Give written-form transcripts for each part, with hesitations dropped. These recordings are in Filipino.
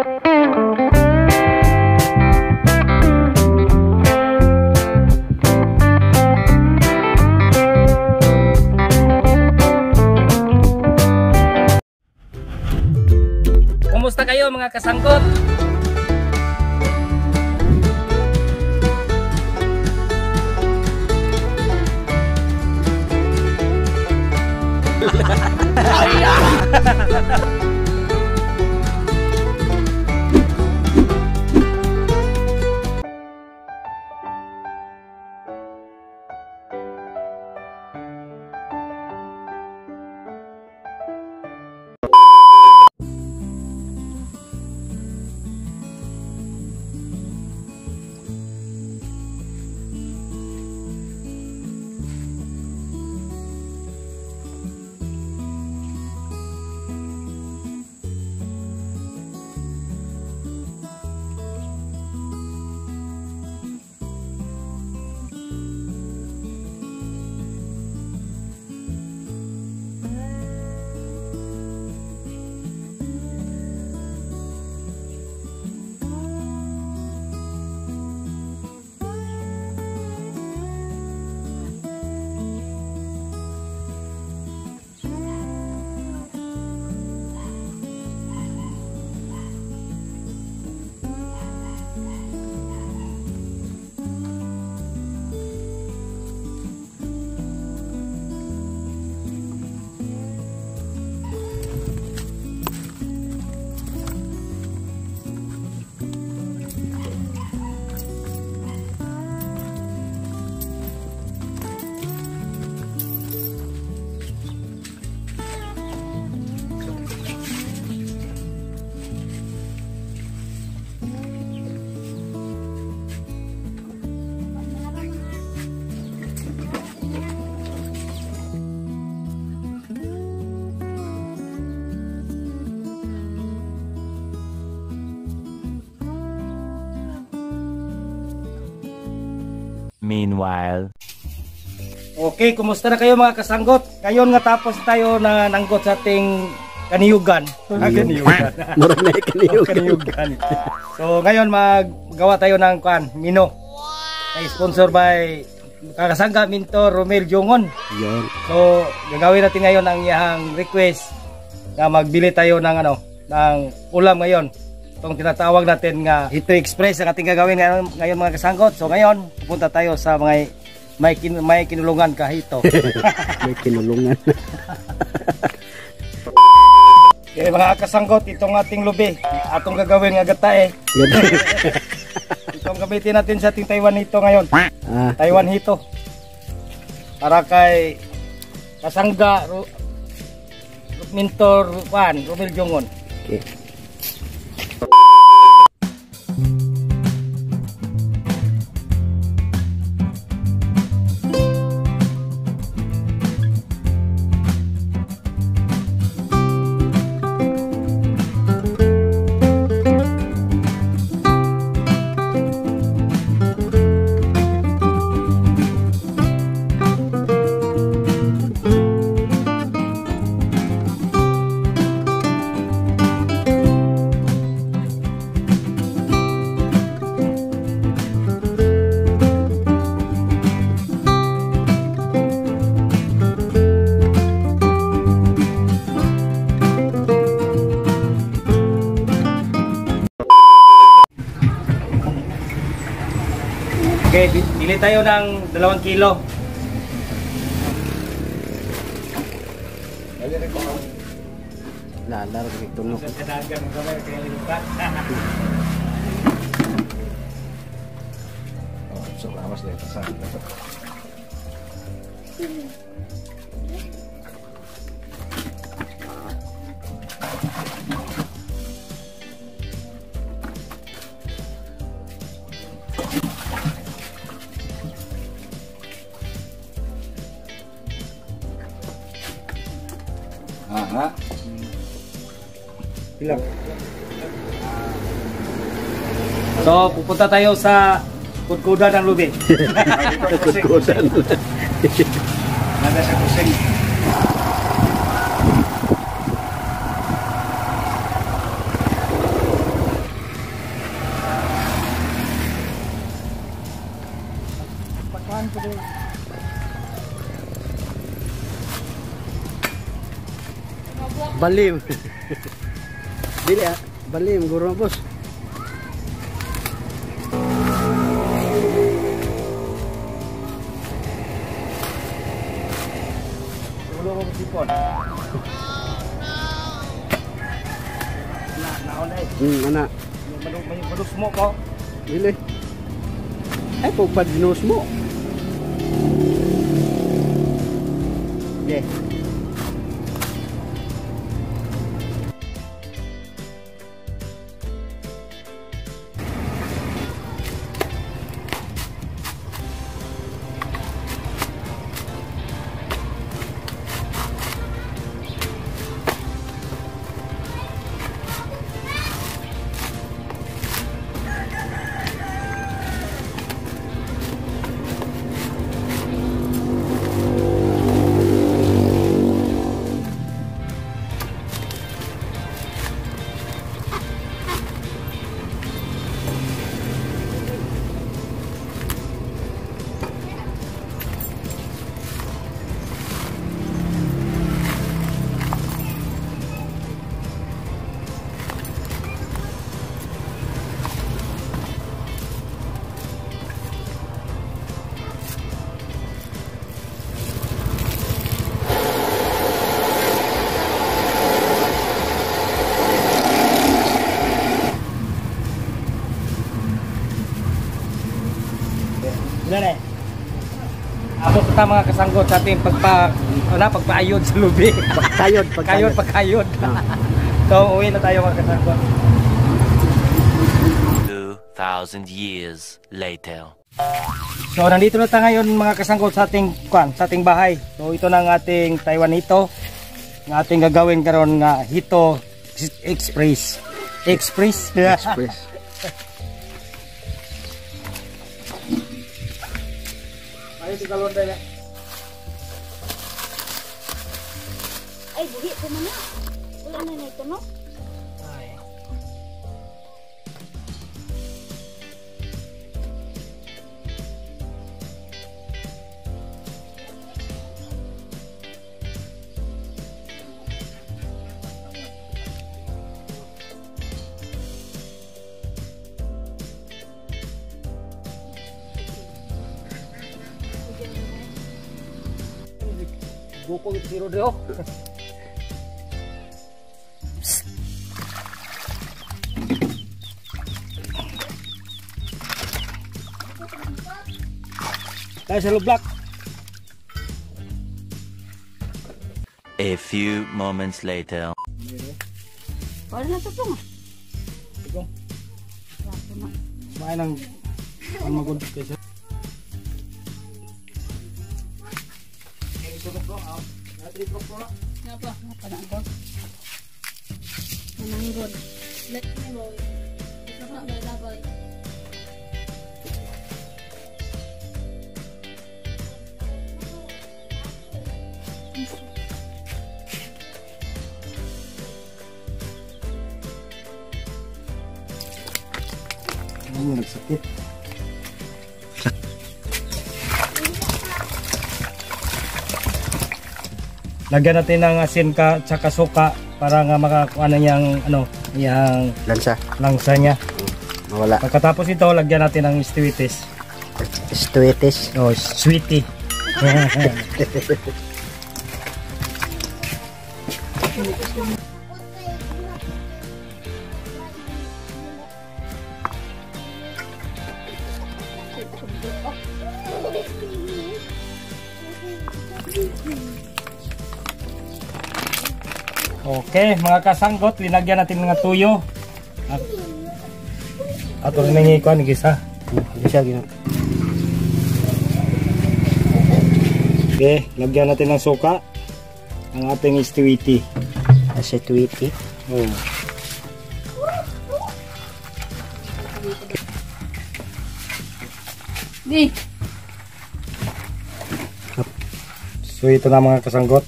Kumusta kayo mga kasangkot? Meanwhile. Okay, kumusta na kayo mga kasanggot? Ngayon nga tapos tayo na nanggot sa ating kaniyugan. Kaniyugan. So ngayon maggawa tayo ng mino. Ay sponsor by Kakasangga Minto Romel Jongon. So gagawin natin ngayon ang iyang request na magbili tayo ng ng ulam ngayon. Itong tinatawag natin nga Hito Express ang ating gagawin ngayon mga kasanggot. So ngayon, pupunta tayo sa mga may kinulungan kahito. May kinulungan. Okay mga kasanggot, itong ating lubi, atong gagawin nga gatae. Itong gamitin natin sa ating Taiwan Hito ngayon. Taiwan Hito. Para kay Kasangga Minto Romel Jongon. Okay. Okay, bili tayo ng 2 kilo. Lalar gitu no. So awas deh pesan. Aha. Bilang. So, pupunta tayo sa kudkudan ng lubi. Kudkudan. Nada sa kusing. Balim. Dili ah. Balim guro bos. Ulo ko sipon. Naon ay. Ana. Madus mo ko. Dili. Ay pagpad dinos mo. Okay. Ilan eh? Ako sa mga kasanggot sa ating pagpaayod sa lubi. Pagkayod. So, uwi na tayo mga kasanggot. 2,000 years later. So, nandito na tayo ngayon mga kasanggot sa ating bahay. So, ito na ang ating Taiwanito. Ng ating gagawin karon nga Hito Express. Express. Ayo si kalon dai. Ay, buhi ko man na. Wala na ito, no? Ay. Buko itu si Rodeo. Tayo sa lublak. A few moments later. Wala na ito po nga. Ito. Wala na. Kumain ng magundot kayo. Ngapa? Ngapa na ako? Nananggod. Let me boy. Ito na lalabay. Ano nagsakit? Lagyan natin ng asin ka tsaka suka para nga makakuha na niyang yung langsa niya. Mawala. Pagkatapos ito, lagyan natin ng sweeties. Sweeties. Oh, sweetie. Okay, mga kasanggot, linagyan natin mga tuyo. At ito rin ikuan, gisa. Gisa gina. Okay, lagyan natin ng suka. Ang ating sweetie. Sweetie. Oh. Di. So ito na mga kasanggot.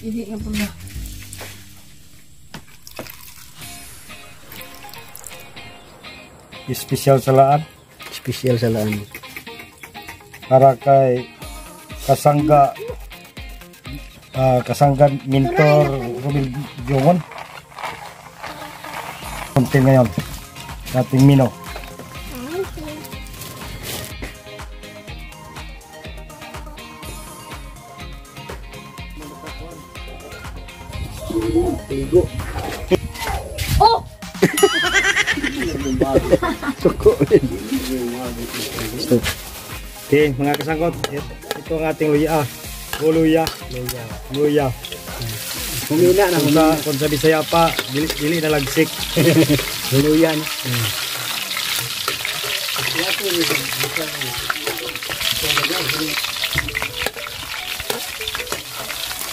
Ihi nga pala. Espesyal salaan Special sa laan. para kay kasangga Mintor Romel Jongon. Kontin ngayon nating Mino. Oh! Suko. Okay, mga kasangkot, ito ang ating luya. Luya. Humina na. Kung sa Bisaya pa, dili na lagsik. Huluyan.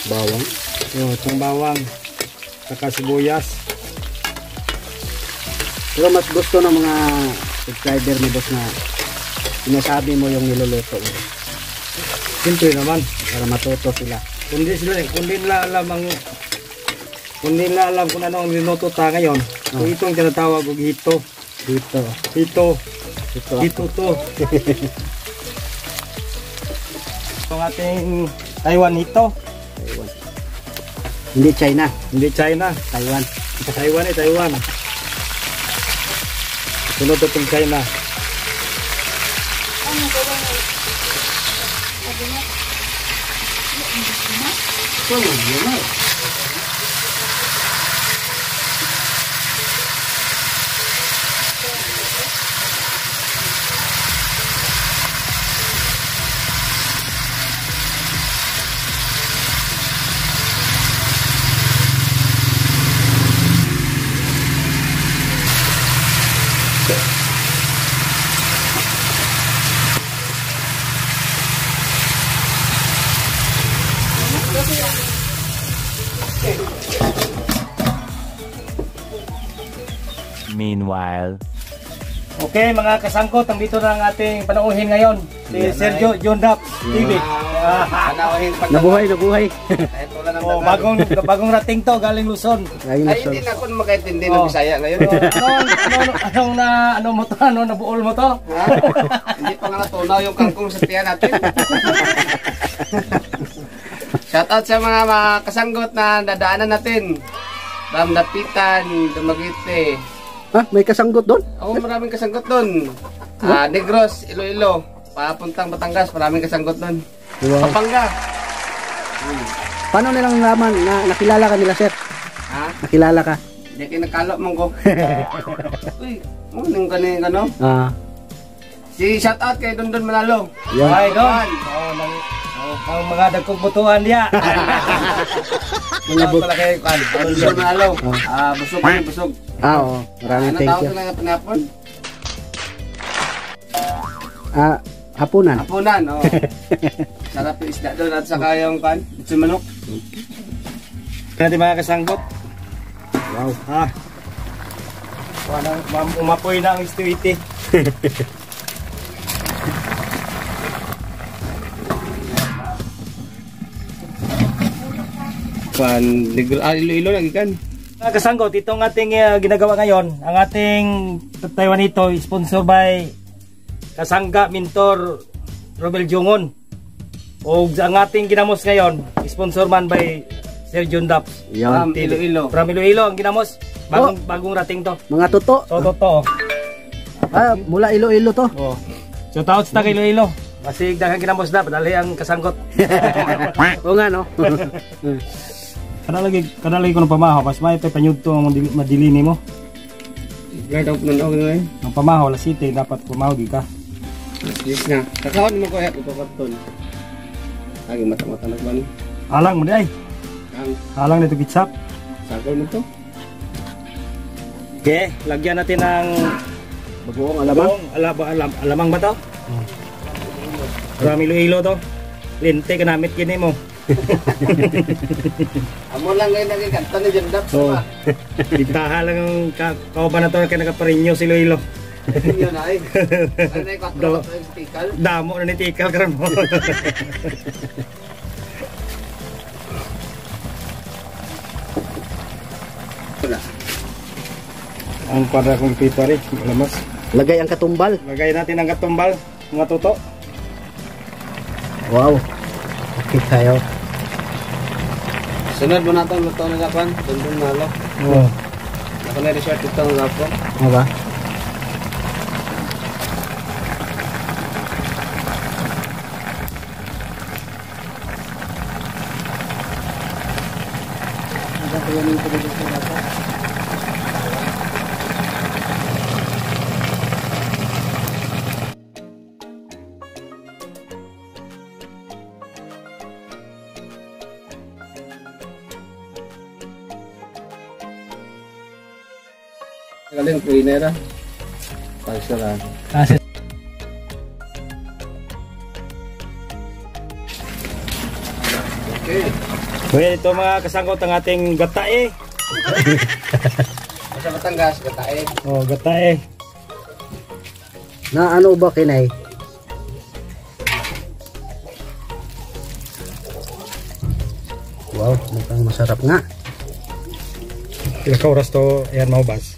Bawang. Itong bawang, saka sibuyas. Pero mas gusto ng mga subscriber ni boss na sinasabi mo yung niluluto mo. Simple naman. Para matuto sila. Kundi nila alam kung ano ang niluto ta ngayon. Kung itong tinatawag og hito. Hito to. Itong ating Taiwan hito. Taiwan. Hindi China. Hindi China. Taiwan. Taiwan. Sunod itong China. Meanwhile. Okay mga kasangkot, ang dito na ang ating panauhin ngayon. Si Sergio Jondap TV. Nabuhay. Bagong rating to, galing Luzon. Ay, hindi na ako makaintindi ng Bisaya ngayon. Ano mo to? Nabuol mo to? Ha? Hindi pa nga natunaw yung kangkong sa tiyan natin. Shoutout sa mga kasanggot na dadaanan natin. Dapitan, Dumaguete. Ah, may kasanggot doon? Oo, maraming kasanggot doon. Negros, Iloilo. Papuntang Batangas, maraming kasanggot doon. Wow. Pampanga. Paano nilang naman na nakilala ka nila, sir? Ha? Nakilala ka? Hindi kayo nakalop mong ko. Uy, yung kanin ano? Si shoutout kay Dondon Manalo. Yan. Ay, Don. Ang mga dagkong butuhan niya. Mga Pala kay Kwan. Dondon Manalo. Busog. Oo. Maraming Ano thank tawag you. na nga panapon? Hapunan. Hapunan, oo. Sarap yung isda doon at saka yung kan, manok. Natin mga kasanggot. Wow. Umapoy na ang istuiti. Iloilo lagi kan. Mga kasanggot, itong ating ginagawa ngayon, ang ating Taiwan ito, sponsor by Kasangga Mintor Romel Jongon. O ang ating ginamos ngayon, sponsor man by Sir John Daps. Yan. Iloilo. From Iloilo ang ginamos. Bagong rating to. Mga tuto. To. Mula Iloilo to. Oh. So taot sa Iloilo. Kasi daghang ginamos na, padali ang kasanggot. Oo nga, no? Kadalagi ko ng pamahaw, pas may panyudto ang madilini mo. Gaya daw punan ako ngayon. Ang pamahaw, lasite, dapat pumahaw di ka. Yes na. Kakawin mo ko ya ito karton. Lagi mata-mata nagban. Alang mo di ay. Alang nito gitsap. Sagol mo to. Okay, lagyan natin ng Bagoong alamang. alamang ba to? Marami Iloilo to. Lente ka namit kini mo. Amo lang ngayon naging kanta ni John Daps. So, bintaha lang ang kauban na to kaya nakaparinyo si Iloilo. Yun na ay. Ano na yung 4 tikal? Damo na ni Tikal karon mo. Ang para kong pito rin, malamas. Lagay ang katumbal. Lagay natin ang katumbal, mga tuto. Wow. Okay tayo. Sunod mo na ito, luto na gapan. Dundun na lo. Oh. Ako na resort ito ng gapo. Ano ba? Galing cleaner ah. Pagsalan. Kasi Okay. well, ito mga kasangkot ang ating gatae. Sa Batangas, gatae. Oh, gatae. Na ano ba kinay? Wow, mukhang masarap nga. Pila ka oras to ayan maubas.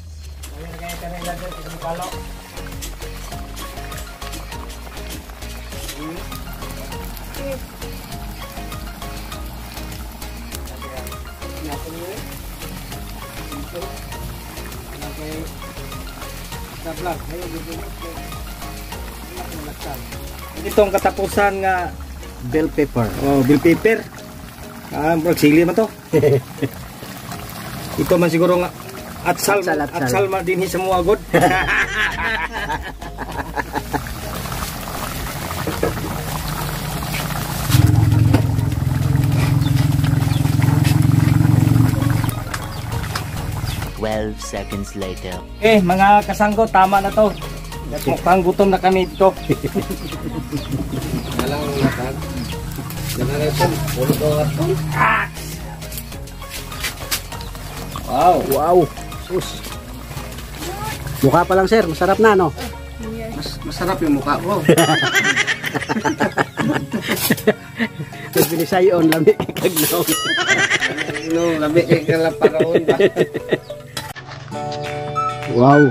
Itong katapusan nga Bell pepper. bell pepper. Magsili man to. Ito man siguro nga atsal man din sa mga agod. Seconds later. Mga kasanggo, tama na to. Mukhang gutom na kami dito. Galang natag. Galang ito. Puro ko ato. Wow. Wow. Sus. Mukha pa lang sir, masarap na no? Masarap yung mukha ko. Nagbili sa'yo on lamig kagnaw. No, labi kay kalaparoon ba? Wow.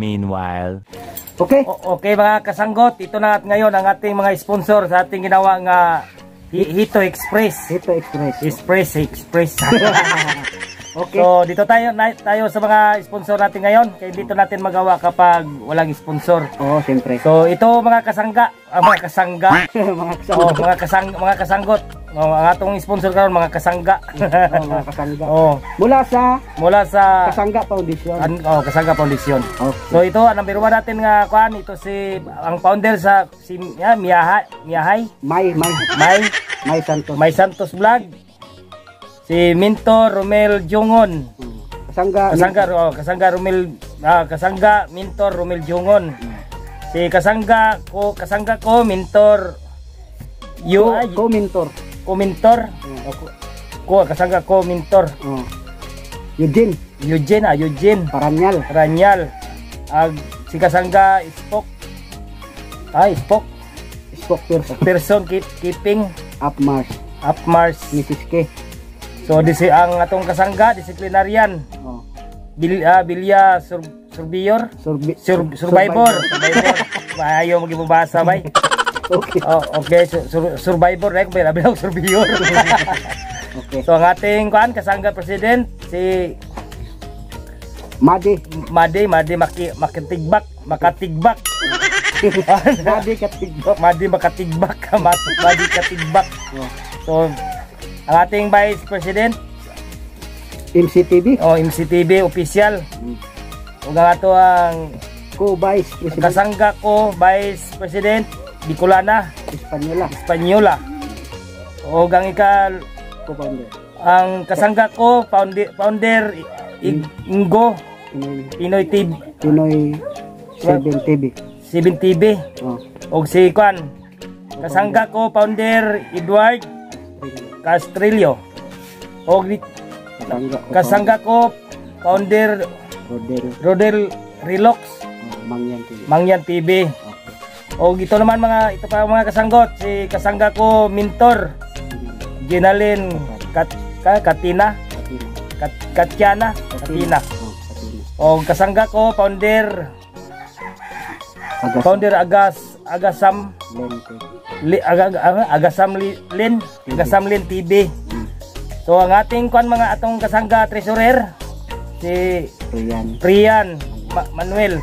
Meanwhile. Okay. Okay mga kasanggot, ito na at ngayon ang ating mga sponsor sa ating ginawa nga Hito Express. Hito Express. Express. Okay. So dito tayo sa mga sponsor natin ngayon. Kaya dito natin magawa kapag walang sponsor. Oo, siyempre. So ito mga kasangga, mga kasangga. mga kasanggot. Ang atong sponsor karon mga kasangga. Mga kasangga. Mula sa Kasangga Foundation. Kasangga Foundation. Okay. So ito ang number 1 natin nga kuan, ito si ang founder sa May Santos. May Santos Vlog. Si Minto Romel Jungon. Kasangga Mintor Romel Jungon. Si kasangga ko Mintor Mintor. Kasangga ko Mintor. Eugene Paranyal. Si kasangga Spock person keeping Upmars Mrs. K. So ang atong kasangga disiplinaryan. Bilya Survivor. Ayaw magibabasa bay. Okay. Okay, Survivor rek bay labi Survivor. Okay. So ang ating kasangga president si Madi makatigbak. Madi makatigbak. So ang ating Vice President MCTV official. Ug ang ato ang Vice President kasangga ko Vice President Bicolana Espanyola. Ug ang ang kasangga ko founder Ingo Pinoy Pinoy 7 TV. 7 TV. Oh. Og si Kwan, kasangga ko founder Edward Castrillo. Og kasangga ko founder Rodel Relox Mangyan TV. Og ito naman ito pa mga kasanggot, si kasangga ko mentor Ginalin Katina. Og kasangga ko founder Agasam Lin TV. So ang ating mga atong kasangga treasurer si Prian Manuel.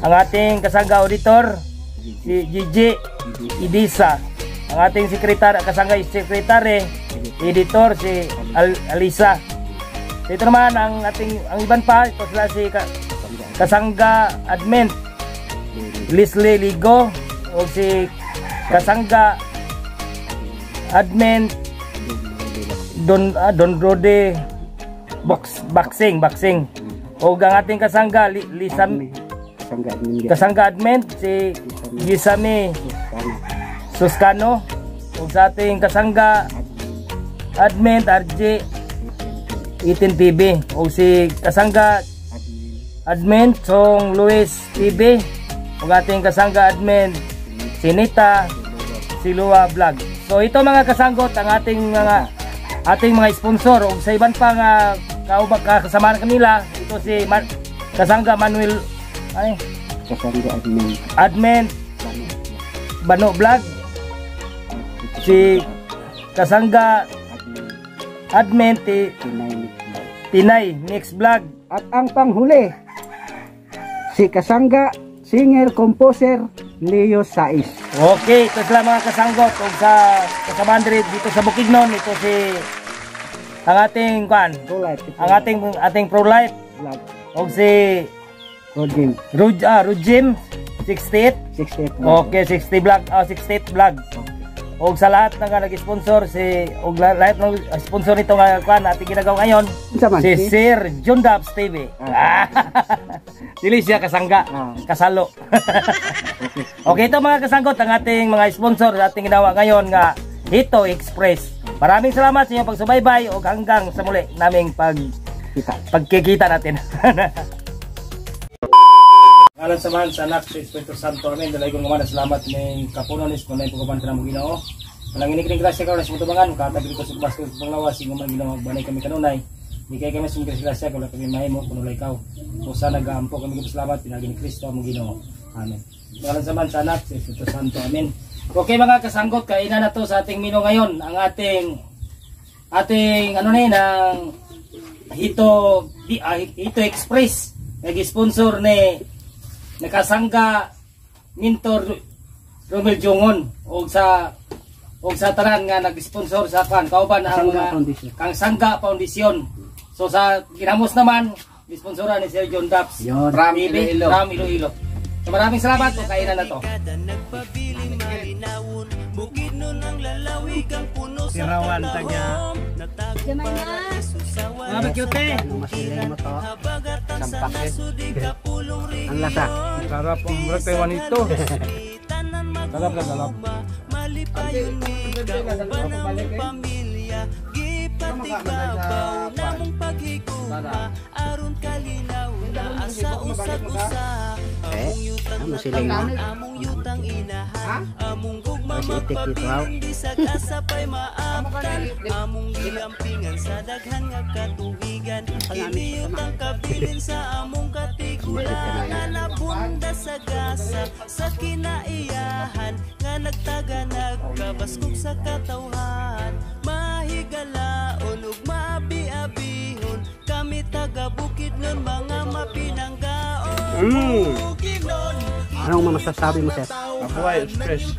Ang ating kasangga auditor si Gigi Idisa. Ang ating kasangga sekretary editor si Alisa. So ito naman ang iban pa, ito sila si kasangga admin Leslie Ligo o si kasangga admin Don Rode boxing o ang ating kasangga kasangga admin si Gisami Suscano o sa ating kasangga admin RJ 18 TV o si kasangga admin Song Luis TV o ating kasangga admin Sinita Silua Vlog. So ito mga kasanggot ang ating mga sponsor o sa iban pa nga kasama kanila. Ito si kasangga Manuel kasangga admin Bano Vlog, si kasangga admin Tinay Mix Vlog, at ang panghuli si kasangga singer composer Leo Sais. Okay, ito sila mga kasanggot o sa kasamaan dito sa Bukidnon. Ito si ang ating ating pro life o si Rujim 68. Okay, 68 vlog. Og sa lahat nga nag-sponsor lahat ng sponsor nito nga ating ginagawa ngayon, si Sir John Dabs TV. Dili siya kasangga, kasalo. Okay, ito mga kasanggot ang ating mga sponsor sa ating ginawa ngayon nga Hito Express. Maraming salamat sa inyong pagsubaybay o hanggang sa muli naming pagkikita natin. Alam samahan sa anak sa Espiritu Santo. Amen. Dalay kong naman salamat ng kapunonis kung na ipukapan ka ng mga Ginoo. Mananginig ng grasya ka, sa mutubangan, katagin ko sa basket sa panglawas, yung mga Ginoo, banay kami kanunay. Di kaya kami sa mga grasya, kung kami mahimo, kung ulay ikaw. O sana nag-aampo kami salamat, pinagin ni Kristo ang mga Ginoo. Amen. Alam samahan sa anak sa Espiritu Santo. Amen. Okay mga kasanggot, kainan na to sa ating mino ngayon. Ang ating ng Hito Express. Nag-sponsor ni nakasangga Mintor Romel Jongon og sa tanan nga nag-sponsor sa kauban ang kang Sangga Foundation. So sa ginamos naman sponsoran ni Sir John Dabs Ram Iloilo. So maraming salamat po, kainan na to. Sirawan tagya. Mga cute. Ang lasa. Sarap ang berat Taiwan ito. Sarap. Ano sila yun? Masih itik dito ha? Sa kinaiyahan nga nagtaga nagkabaskog sa katawhan, mahigalaon ug maabi-abihon kami taga Bukidnon mga mapinanggaon. Anong masasabi mo, sir? Mabuhay Express.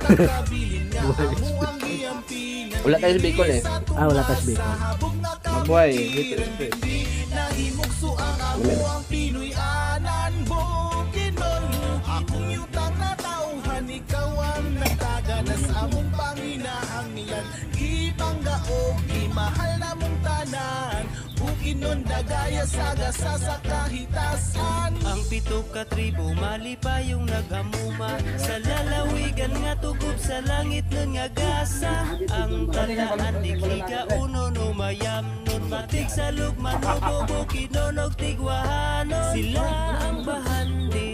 Wala tayo sa Bicol eh. Wala tayo sa Bicol. Mabuhay Hito Express. Akong yutang na tauhan, ikaw ang nagtaga na sa among panginahanglan. Gipangga o gimahal na mong tanan. inundagaya sagasa sa kahitasan. Ang pito ka tribo malipa yung naghamuma sa lalawigan nga tugob sa langit nun nga gasa. Ang tandaan dikliga uno no mayam nun matig sa lugman mo bobo kinonog tigwahano. Sila ang bahandi